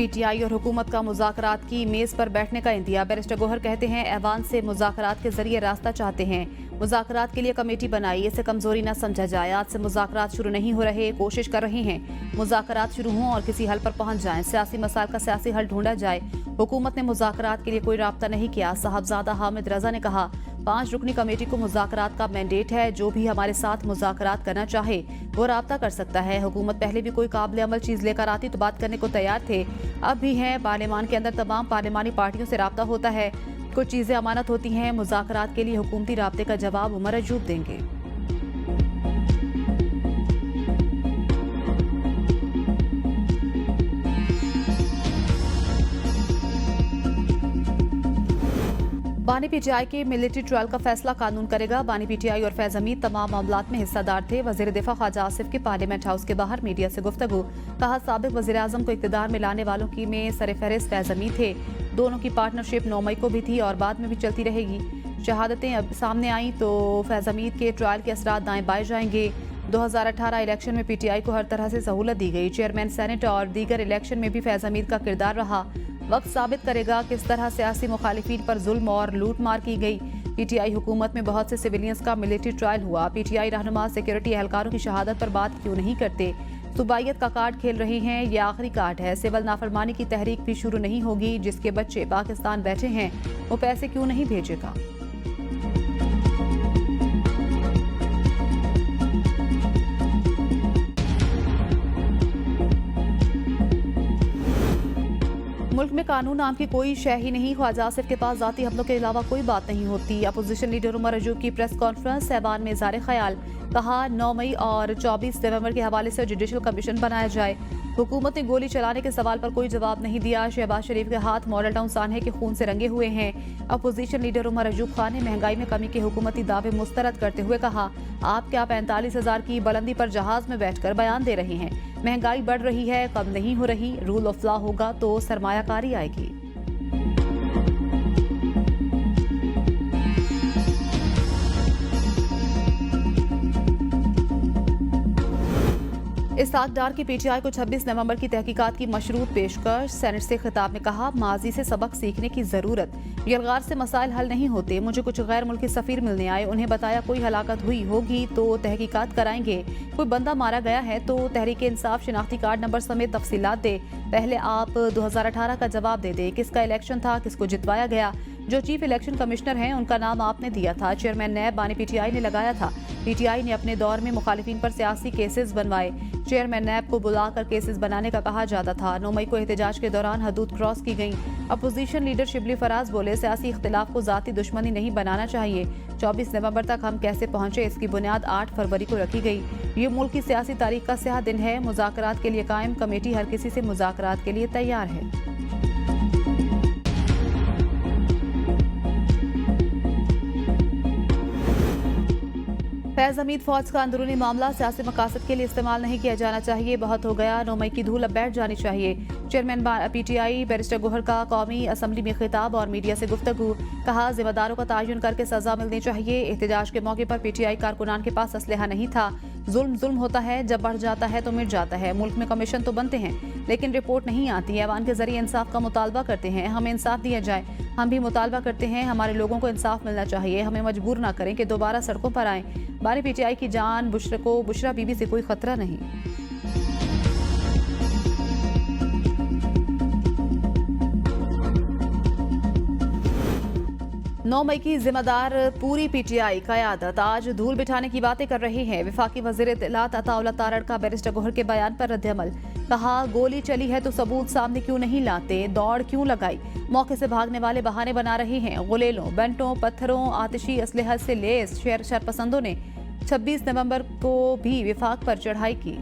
PTI और हुकूमत का मुज़ाकरात की मेज़ पर बैठने का इंतज़ार। बैरिस्टर गौहर कहते हैं ऐवान से मुज़ाकरात के जरिए रास्ता चाहते हैं। मुज़ाकरात के लिए कमेटी बनाई, इसे कमजोरी न समझा जाए। आज से मुज़ाकरात शुरू नहीं हो रहे, कोशिश कर रहे हैं मुज़ाकरात शुरू हों और किसी हल पर पहुंच जाएं। सियासी मसाइल का सियासी हल ढूंढा जाए। हुकूमत ने मुज़ाकरात के लिए कोई राब्ता नहीं किया। साहबजादा हामिद रजा ने कहा, 5 रुकनी कमेटी को मुज़ाकरात का मैंडेट है। जो भी हमारे साथ मुज़ाकरात करना चाहे वो राब्ता कर सकता है। हुकूमत पहले भी कोई काबिल अमल चीज़ लेकर आती तो बात करने को तैयार थे, अब भी हैं। पार्लियामान के अंदर तमाम पार्लिमानी पार्टियों से राब्ता होता है। कुछ चीज़ें अमानत होती हैं। मुज़ाकरात के लिए हुकूमती राब्ते का जवाब उमर अजूब देंगे। बानी पीटीआई के मिलिट्री ट्रायल का फैसला कानून करेगा। बानी पीटीआई और फैज हमीद तमाम मामलात में हिस्सादार थे। वजीर दिफा ख्वाजा आसिफ की पार्लियामेंट हाउस के बाहर मीडिया से गुफ्तगू। कहा, साबिक वजीर आजम को इक़्तिदार में लाने वालों की में सरफहरिस्त फैज हमीद थे। दोनों की पार्टनरशिप 9 मई को भी थी और बाद में भी चलती रहेगी। शहादतें अब सामने आई तो फैज हमीद के ट्रायल के असरात दाएं बाएं जाएंगे। 2018 इलेक्शन में पीटीआई को हर तरह से सहूलत दी गई। चेयरमैन सेनेट और दीगर इलेक्शन में भी फैज हमीद का किरदार रहा। वक्त साबित करेगा किस तरह सियासी मुखालिफिन पर जुल्म और लूट मार की गई। पीटीआई हुकूमत में बहुत से सिविलियंस का मिलिट्री ट्रायल हुआ। पीटीआई रहनुमा सिक्योरिटी एहलकारों की शहादत पर बात क्यों नहीं करते? सूबाइयत का कार्ड खेल रहे हैं। यह आखिरी कार्ड है। सिविल नाफरमानी की तहरीक भी शुरू नहीं होगी। जिसके बच्चे पाकिस्तान बैठे हैं वो पैसे क्यों नहीं भेजेगा? मुल्क में कानून नाम की कोई शय ही नहीं। ख्वाजा आसिफ के पास जाती हमलों के अलावा कोई बात नहीं होती। अपोजिशन लीडर उमर अजूब की प्रेस कॉन्फ्रेंस। ऐवान में इज़हार ख्याल। कहा, 9 मई और 24 नवंबर के हवाले से जुडिशल कमीशन बनाया जाए। हुकूमत ने गोली चलाने के सवाल पर कोई जवाब नहीं दिया। शहबाज शरीफ के हाथ मॉडल टाउन सान्हे के खून से रंगे हुए हैं। अपोजिशन लीडर उमर अजूब खान ने महंगाई में कमी के हुकूमती दावे मुस्तरद करते हुए कहा, आप क्या 45,000 की बुलंदी पर जहाज में बैठकर बयान दे रहे हैं? महंगाई बढ़ रही है, कम नहीं हो रही। रूल ऑफ लॉ होगा तो सरमायाकारी आएगी। इसहाक डार की पीटीआई को 26 नवंबर की तहकीकात की मशरूत पेशकश। सेनेट से खिताब में कहा, माजी से सबक सीखने की जरूरत। यलगार से मसाइल हल नहीं होते। मुझे कुछ गैर मुल्की सफीर मिलने आए, उन्हें बताया कोई हलाकत हुई होगी तो तहकीकात कराएंगे। कोई बंदा मारा गया है तो तहरीक इंसाफ शिनाख्ती कार्ड नंबर समेत तफसीलात दे। पहले आप 2018 का जवाब दे दे। किसका इलेक्शन था, किसको जितवाया गया? जो चीफ इलेक्शन कमिश्नर हैं उनका नाम आपने दिया था। चेयरमैन नैब बानी पीटीआई ने लगाया था। पीटीआई ने अपने दौर में मुखालिफिन पर सियासी केसेस बनवाए। चेयरमैन नैब को बुलाकर केसेस बनाने का कहा जाता था। 9 मई को एहतजाज के दौरान हदूद क्रॉस की गई। अपोजिशन लीडर शिबली फराज बोले, सियासी इख्तिलाफ को जाती दुश्मनी नहीं बनाना चाहिए। 24 नवंबर तक हम कैसे पहुंचे इसकी बुनियाद 8 फरवरी को रखी गई। ये मुल्क की सियासी तारीख का स्याह दिन है। मुज़ाकरात के लिए कायम कमेटी हर किसी से मुज़ाकरात के लिए तैयार है। फैज हमीद, फौज का अंदरूनी मामला सियासी मकासद के लिए इस्तेमाल नहीं किया जाना चाहिए। बहुत हो गया। 9 मई की धूल अब बैठ जानी चाहिए। चेयरमैन पीटीआई बैरिस्टर गौहर का कौमी असम्बली में खिताब और मीडिया से गुफ्तगू। कहा, जिम्मेदारों का तयन करके सजा मिलनी चाहिए। एहतजाज के मौके पर पीटीआई कारकुनान के पास असलहा नहीं था। जुल्म होता है, जब बढ़ जाता है तो मिट जाता है। मुल्क में कमीशन तो बनते हैं लेकिन रिपोर्ट नहीं आती। ऐवान के जरिए इंसाफ का मुतालबा करते हैं, हमें इंसाफ दिया जाए। हम भी मुतालबा करते हैं, हमारे लोगों को इंसाफ मिलना चाहिए। हमें मजबूर ना करें कि दोबारा सड़कों पर आएं। बानी पीटीआई की जान बुशरा बीबी से कोई खतरा नहीं। नौ मई की जिम्मेदार पूरी पीटीआई क़यादत आज धूल बिठाने की बातें कर रहे हैं। वफाकी वज़ीर इत्तलात अताउल्लाह तारड़ का बैरिस्टर गौहर के बयान पर रद्द-ए-अमल। कहा, गोली चली है तो सबूत सामने क्यों नहीं लाते? दौड़ क्यों लगाई? मौके से भागने वाले बहाने बना रहे हैं। गुलेलों, बंटों, पत्थरों, आतिशी असलहा से लेस शरपसंदों ने 26 नवंबर को भी विफाक पर चढ़ाई की।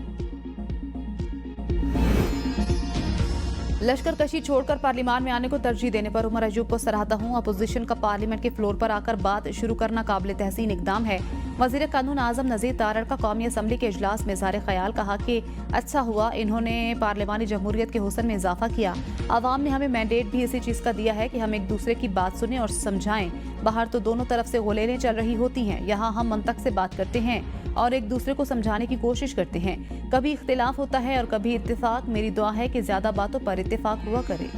लश्कर कशी छोड़कर पार्लियामान में आने को तरजीह देने पर उमर अजूब को सराहता हूँ। अपोजिशन का पार्लियामेंट के फ्लोर पर आकर बात शुरू करना काबिल तहसीन इकदाम है। वज़ीर कानून आज़म नज़ीर तारड़ का कौमी असम्बली के इजलास में इज़हार ख्याल कहा कि अच्छा हुआ इन्होंने पार्लिमानी जमहूरियत के हुस्न में इजाफा किया। आवाम ने हमें मैंडेट भी इसी चीज़ का दिया है कि हम एक दूसरे की बात सुने और समझाएं। बाहर तो दोनों तरफ से गुलेलें चल रही होती हैं, यहाँ हम मंतक से बात करते हैं और एक दूसरे को समझाने की कोशिश करते हैं। कभी इख्तिलाफ होता है और कभी इत्तेफाक। मेरी दुआ है कि ज़्यादा बातों पर इत्तेफाक हुआ करे।